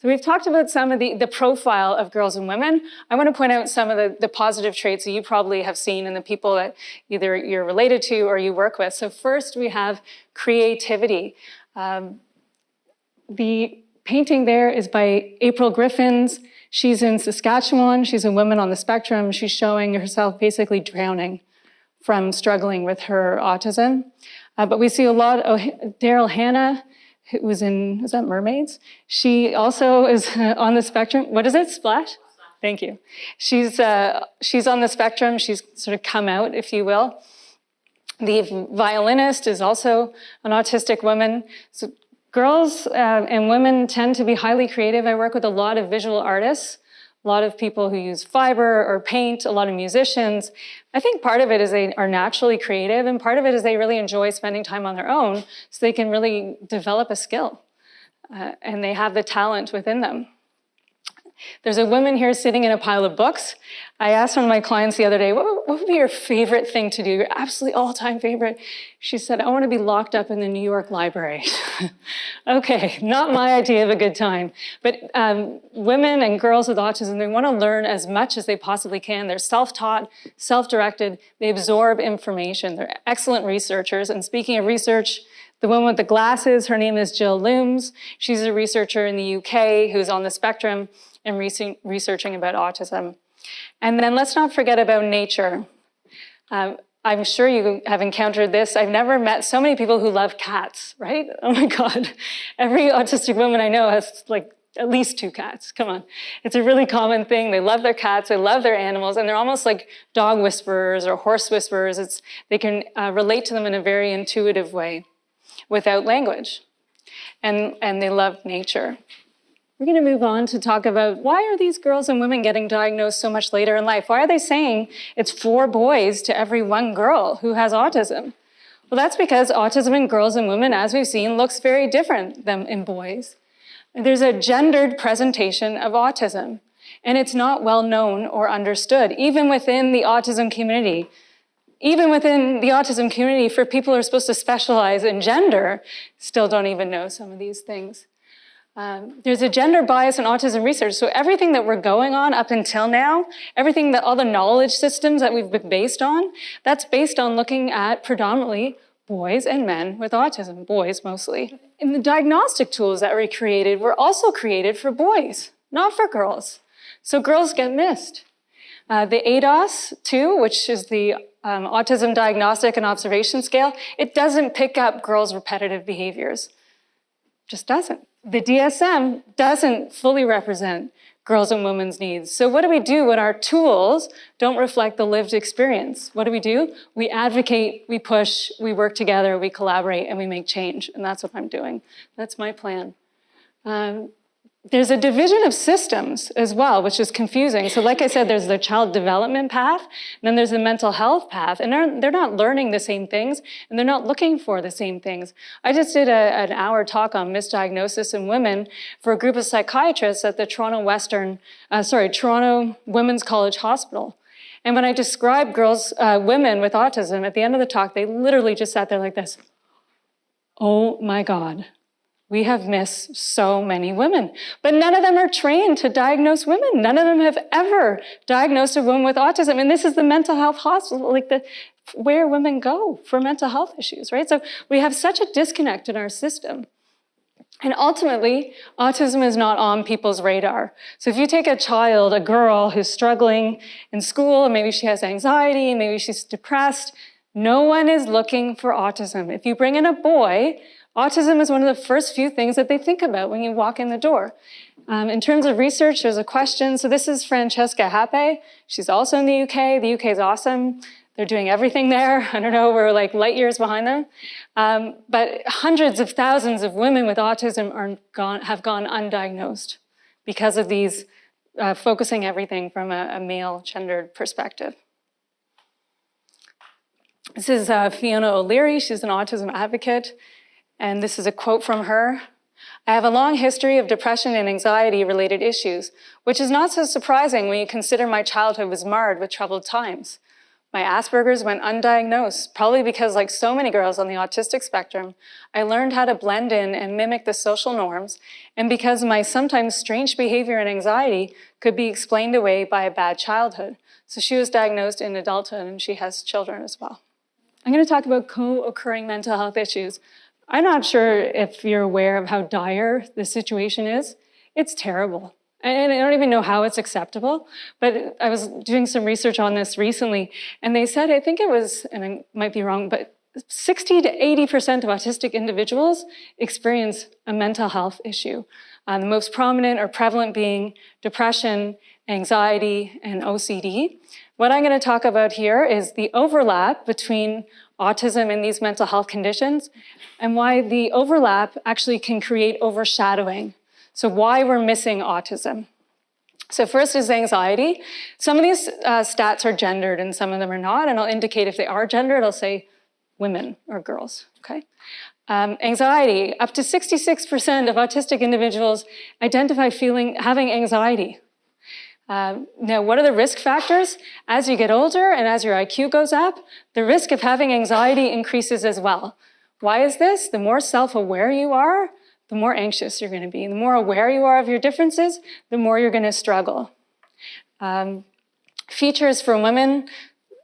So we've talked about some of the profile of girls and women. I want to point out some of the positive traits that you probably have seen in the people that either you're related to or you work with. So first we have creativity. The painting there is by April Griffins. She's in Saskatchewan. She's a woman on the spectrum. She's showing herself basically drowning from struggling with her autism. But we see a lot of Daryl Hannah, who was in, is that Mermaids? She also is on the spectrum. What is it, Splash? Thank you. She's on the spectrum. She's sort of come out, if you will. The violinist is also an autistic woman. So girls and women tend to be highly creative. I work with a lot of visual artists, a lot of people who use fiber or paint, a lot of musicians. I think part of it is they are naturally creative, and part of it is they really enjoy spending time on their own so they can really develop a skill, and they have the talent within them. There's a woman here sitting in a pile of books. I asked one of my clients the other day, what would be your favorite thing to do, your absolutely all-time favorite? She said, I want to be locked up in the New York Library. Okay, not my idea of a good time. But women and girls with autism, they want to learn as much as they possibly can. They're self-taught, self-directed. They absorb information. They're excellent researchers. And speaking of research, the woman with the glasses, her name is Jill Looms. She's a researcher in the UK who's on the spectrum and researching about autism. And then let's not forget about nature. I'm sure you have encountered this. I've never met so many people who love cats, right? Oh my God. Every autistic woman I know has like at least 2 cats. Come on. It's a really common thing. They love their cats, they love their animals, and they're almost like dog whisperers or horse whisperers. They can relate to them in a very intuitive way without language. And they love nature. We're going to move on to talk about why are these girls and women getting diagnosed so much later in life? Why are they saying it's 4 boys to every 1 girl who has autism? Well, that's because autism in girls and women, as we've seen, looks very different than in boys. There's a gendered presentation of autism, and it's not well known or understood, even within the autism community. Even within the autism community, for people who are supposed to specialize in gender, still don't even know some of these things. There's a gender bias in autism research. So everything that we're going on up until now, everything that all the knowledge systems that we've been based on, that's based on looking at predominantly boys and men with autism, boys mostly. And the diagnostic tools that were created were also created for boys, not for girls. So girls get missed. The ADOS-2, which is the Autism Diagnostic and Observation Scale, it doesn't pick up girls' repetitive behaviors. Just doesn't. The DSM doesn't fully represent girls' and women's needs. So what do we do when our tools don't reflect the lived experience? What do? We advocate, we push, we work together, we collaborate, and we make change. And that's what I'm doing. That's my plan. There's a division of systems as well, which is confusing. So like I said, there's the child development path, and then there's the mental health path, and they're not learning the same things, and they're not looking for the same things. I just did an hour talk on misdiagnosis in women for a group of psychiatrists at the Toronto Women's College Hospital. And when I described women with autism, at the end of the talk, they literally just sat there like this. Oh my God. We have missed so many women, but none of them are trained to diagnose women. None of them have ever diagnosed a woman with autism. And this is the mental health hospital, like where women go for mental health issues, right? So we have such a disconnect in our system. And ultimately, autism is not on people's radar. So if you take a child, a girl who's struggling in school, and maybe she has anxiety, maybe she's depressed, no one is looking for autism. If you bring in a boy, autism is one of the first few things that they think about when you walk in the door. In terms of research, there's a question. So this is Francesca Happe. She's also in the UK. The UK is awesome. They're doing everything there. I don't know, we're like light years behind them. But hundreds of thousands of women with autism have gone undiagnosed because of these focusing everything from a male gendered perspective. This is Fiona O'Leary. She's an autism advocate. And this is a quote from her. I have a long history of depression and anxiety-related issues, which is not so surprising when you consider my childhood was marred with troubled times. My Asperger's went undiagnosed, probably because, like so many girls on the autistic spectrum, I learned how to blend in and mimic the social norms, and because my sometimes strange behavior and anxiety could be explained away by a bad childhood. So she was diagnosed in adulthood, and she has children as well. I'm going to talk about co-occurring mental health issues. I'm not sure if you're aware of how dire the situation is. It's terrible. And I don't even know how it's acceptable, but I was doing some research on this recently, and they said, I think it was, and I might be wrong, but 60 to 80% of autistic individuals experience a mental health issue. The most prominent or prevalent being depression, anxiety, and OCD. What I'm going to talk about here is the overlap between autism and these mental health conditions, and why the overlap actually can create overshadowing. So why we're missing autism. So first is anxiety. Some of these stats are gendered and some of them are not, and I'll indicate if they are gendered, I'll say women or girls, okay? Anxiety, up to 66% of autistic individuals identify having anxiety. Now, what are the risk factors? As you get older and as your IQ goes up, the risk of having anxiety increases as well. Why is this? The more self-aware you are, the more anxious you're going to be. The more aware you are of your differences, the more you're going to struggle. Features for women: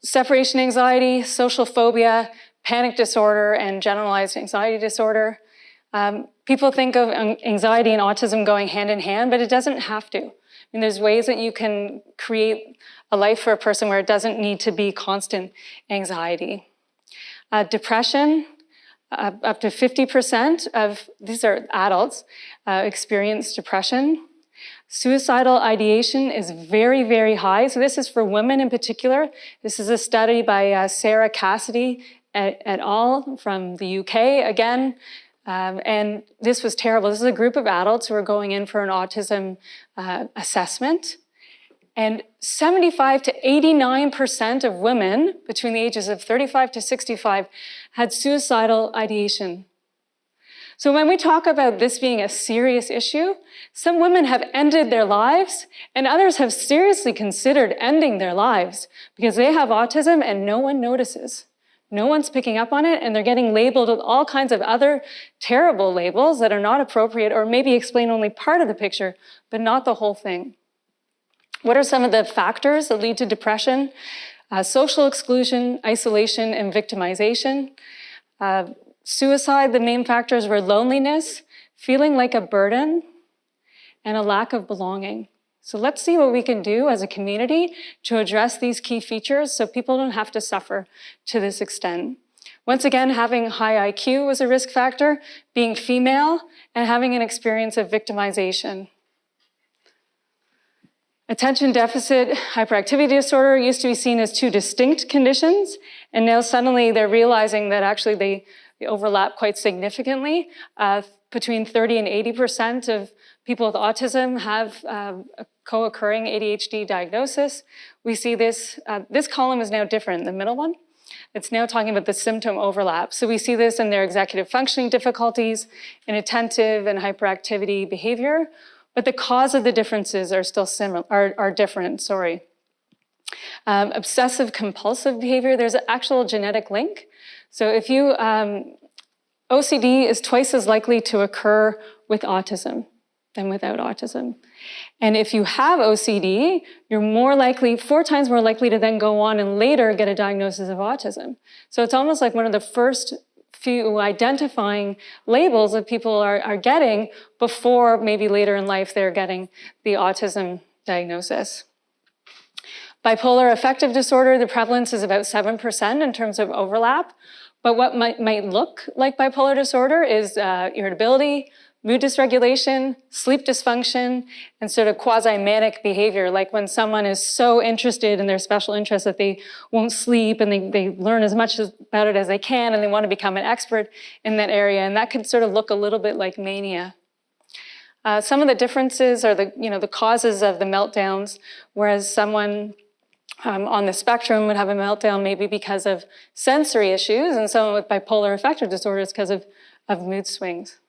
separation anxiety, social phobia, panic disorder, and generalized anxiety disorder. People think of anxiety and autism going hand in hand, but it doesn't have to. I mean, there's ways that you can create a life for a person where it doesn't need to be constant anxiety. Depression, up to 50% of, these are adults, experience depression. Suicidal ideation is very, very high. So this is for women in particular. This is a study by Sarah Cassidy et al. From the UK again. And this was terrible. This is a group of adults who are going in for an autism assessment. And 75 to 89% of women between the ages of 35 to 65 had suicidal ideation. So when we talk about this being a serious issue, some women have ended their lives and others have seriously considered ending their lives because they have autism and no one notices. No one's picking up on it, and they're getting labeled with all kinds of other terrible labels that are not appropriate or maybe explain only part of the picture, but not the whole thing. What are some of the factors that lead to depression? Social exclusion, isolation, and victimization. Suicide, the main factors were loneliness, feeling like a burden, and a lack of belonging. So let's see what we can do as a community to address these key features so people don't have to suffer to this extent. Once again, having high IQ was a risk factor, being female, and having an experience of victimization. Attention deficit hyperactivity disorder used to be seen as two distinct conditions, and now suddenly they're realizing that actually they overlap quite significantly. Between 30 and 80% of people with autism have a co-occurring ADHD diagnosis. We see this, this column is now different, the middle one. It's now talking about the symptom overlap. So we see this in their executive functioning difficulties, in attentive and hyperactivity behavior, but the cause of the differences are still similar, are different, sorry. Obsessive compulsive behavior, there's an actual genetic link. So if you, OCD is twice as likely to occur with autism than without autism. And if you have OCD, you're more likely, 4 times more likely to then go on and later get a diagnosis of autism. So it's almost like one of the first few identifying labels that people are getting before maybe later in life they're getting the autism diagnosis. Bipolar affective disorder, the prevalence is about 7% in terms of overlap. But what might look like bipolar disorder is irritability, mood dysregulation, sleep dysfunction, and sort of quasi-manic behavior, like when someone is so interested in their special interest that they won't sleep and they learn as much about it as they can and they want to become an expert in that area. And that could sort of look a little bit like mania. Some of the differences are the causes of the meltdowns, whereas someone on the spectrum would have a meltdown maybe because of sensory issues, and someone with bipolar affective disorder is because of mood swings.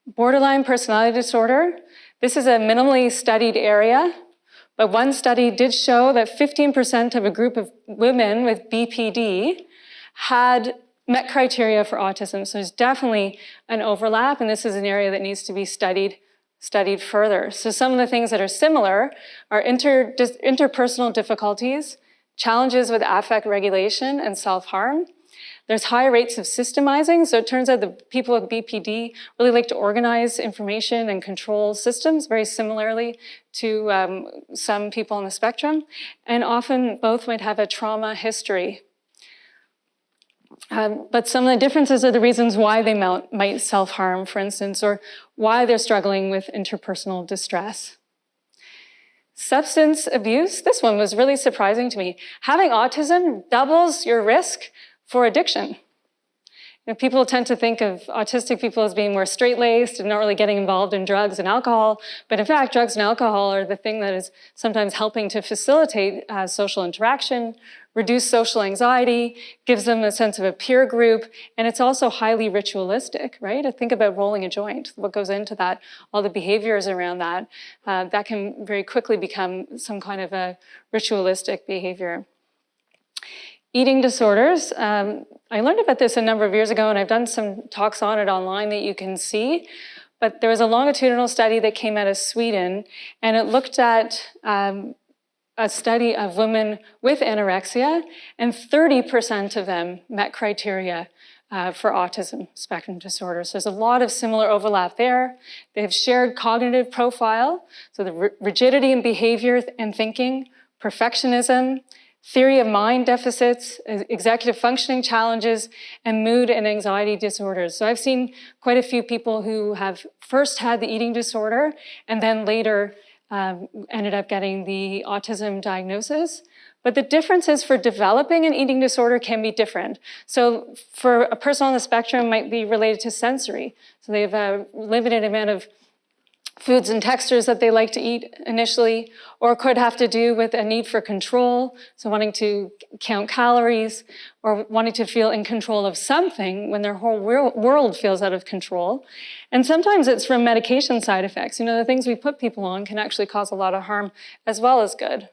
Borderline personality disorder. This is a minimally studied area, But one study did show that 15% of a group of women with BPD had met criteria for autism. So there's definitely an overlap, and this is an area that needs to be studied further. So some of the things that are similar are interpersonal difficulties, challenges with affect regulation and self-harm. There's high rates of systemizing, so it turns out that people with BPD really like to organize information and control systems very similarly to some people on the spectrum, and often both might have a trauma history. But some of the differences are the reasons why they might self-harm, for instance, or why they're struggling with interpersonal distress. Substance abuse, this one was really surprising to me. Having autism doubles your risk for addiction. People tend to think of autistic people as being more straight-laced and not really getting involved in drugs and alcohol, but in fact, drugs and alcohol are the thing that is sometimes helping to facilitate social interaction, reduce social anxiety, gives them a sense of a peer group, and it's also highly ritualistic, right? Think about rolling a joint, what goes into that, all the behaviors around that, that can very quickly become some kind of a ritualistic behavior. Eating disorders, I learned about this a number of years ago, and I've done some talks on it online that you can see, but there was a longitudinal study that came out of Sweden, and it looked at a study of women with anorexia, and 30% of them met criteria for autism spectrum disorder. So there's a lot of similar overlap there. They have shared cognitive profile, so the rigidity in behavior and thinking, perfectionism, theory of mind deficits, executive functioning challenges, and mood and anxiety disorders. So I've seen quite a few people who have first had the eating disorder and then later ended up getting the autism diagnosis. But the differences for developing an eating disorder can be different. So for a person on the spectrum, it might be related to sensory. So they have a limited amount of foods and textures that they like to eat initially, or could have to do with a need for control, so wanting to count calories, or wanting to feel in control of something when their whole world feels out of control. And sometimes it's from medication side effects. The things we put people on can actually cause a lot of harm as well as good.